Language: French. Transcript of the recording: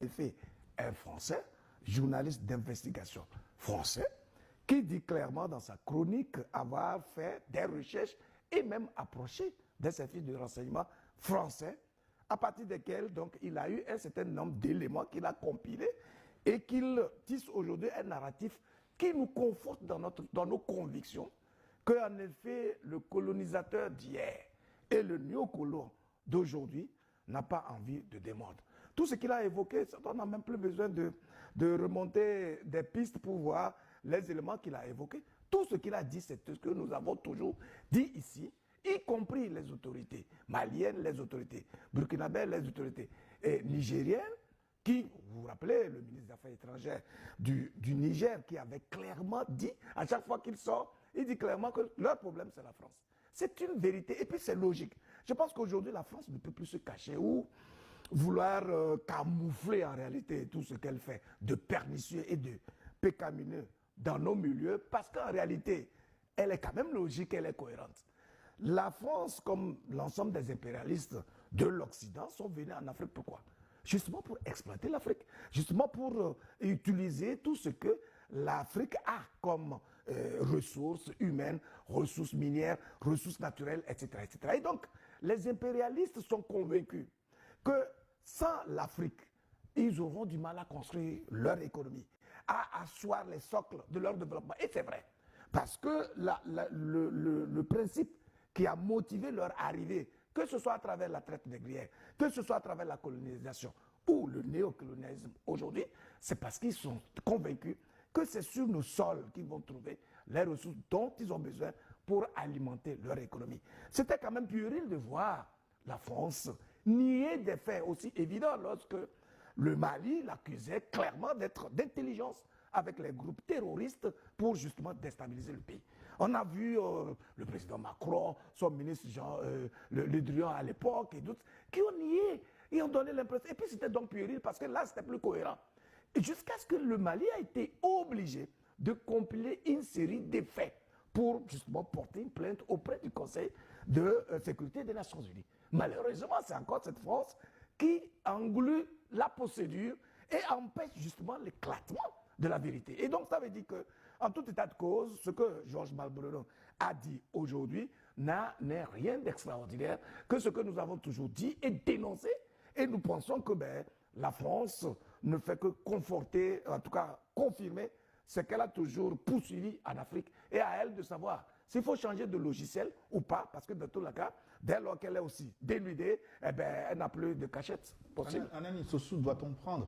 effet un Français, journaliste d'investigation français, qui dit clairement dans sa chronique avoir fait des recherches et même approché des services de renseignement français, à partir desquels donc, il a eu un certain nombre d'éléments qu'il a compilés et qu'il tisse aujourd'hui un narratif qui nous conforte dans nos convictions qu'en effet, le colonisateur d'hier et le néocolon d'aujourd'hui n'a pas envie de démordre. Tout ce qu'il a évoqué, on n'a même plus besoin de remonter des pistes pour voir les éléments qu'il a évoqués. Tout ce qu'il a dit, c'est ce que nous avons toujours dit ici, y compris les autorités maliennes, les autorités burkinabèses, les autorités nigériennes, qui, vous vous rappelez, le ministre des Affaires étrangères du Niger, qui avait clairement dit, à chaque fois qu'il sort, il dit clairement que leur problème, c'est la France. C'est une vérité, et puis c'est logique. Je pense qu'aujourd'hui, la France ne peut plus se cacher ou vouloir camoufler en réalité tout ce qu'elle fait de pernicieux et de pécamineux dans nos milieux, parce qu'en réalité, elle est quand même logique, elle est cohérente. La France, comme l'ensemble des impérialistes de l'Occident, sont venus en Afrique pourquoi? Justement pour exploiter l'Afrique, justement pour utiliser tout ce que l'Afrique a comme ressources humaines, ressources minières, ressources naturelles, etc., etc. Et donc, les impérialistes sont convaincus que sans l'Afrique, ils auront du mal à construire leur économie, à asseoir les socles de leur développement. Et c'est vrai, parce que le principe qui a motivé leur arrivée, que ce soit à travers la traite négrière, que ce soit à travers la colonisation ou le néocolonialisme aujourd'hui, c'est parce qu'ils sont convaincus que c'est sur nos sols qu'ils vont trouver les ressources dont ils ont besoin pour alimenter leur économie. C'était quand même puéril de voir la France nier des faits aussi évidents lorsque le Mali l'accusait clairement d'être d'intelligence avec les groupes terroristes pour justement déstabiliser le pays. On a vu le président Macron, son ministre Jean Le Drian à l'époque et d'autres qui ont nié et ont donné l'impression. Et puis c'était donc puéril parce que là c'était plus cohérent. Et jusqu'à ce que le Mali a été obligé de compiler une série de faits pour justement porter une plainte auprès du Conseil de sécurité des Nations Unies. Malheureusement, c'est encore cette France qui engloue la procédure et empêche justement l'éclatement de la vérité. Et donc ça veut dire qu'en tout état de cause, ce que Georges Malbronn a dit aujourd'hui n'est rien d'extraordinaire que ce que nous avons toujours dit et dénoncé. Et nous pensons que la France ne fait que conforter, en tout cas confirmer, ce qu'elle a toujours poursuivi en Afrique. Et à elle de savoir s'il faut changer de logiciel ou pas, parce que dans tous les cas, dès lors qu'elle est aussi dénudée, elle n'a plus de cachette possible. Anani Sossou, doit-on prendre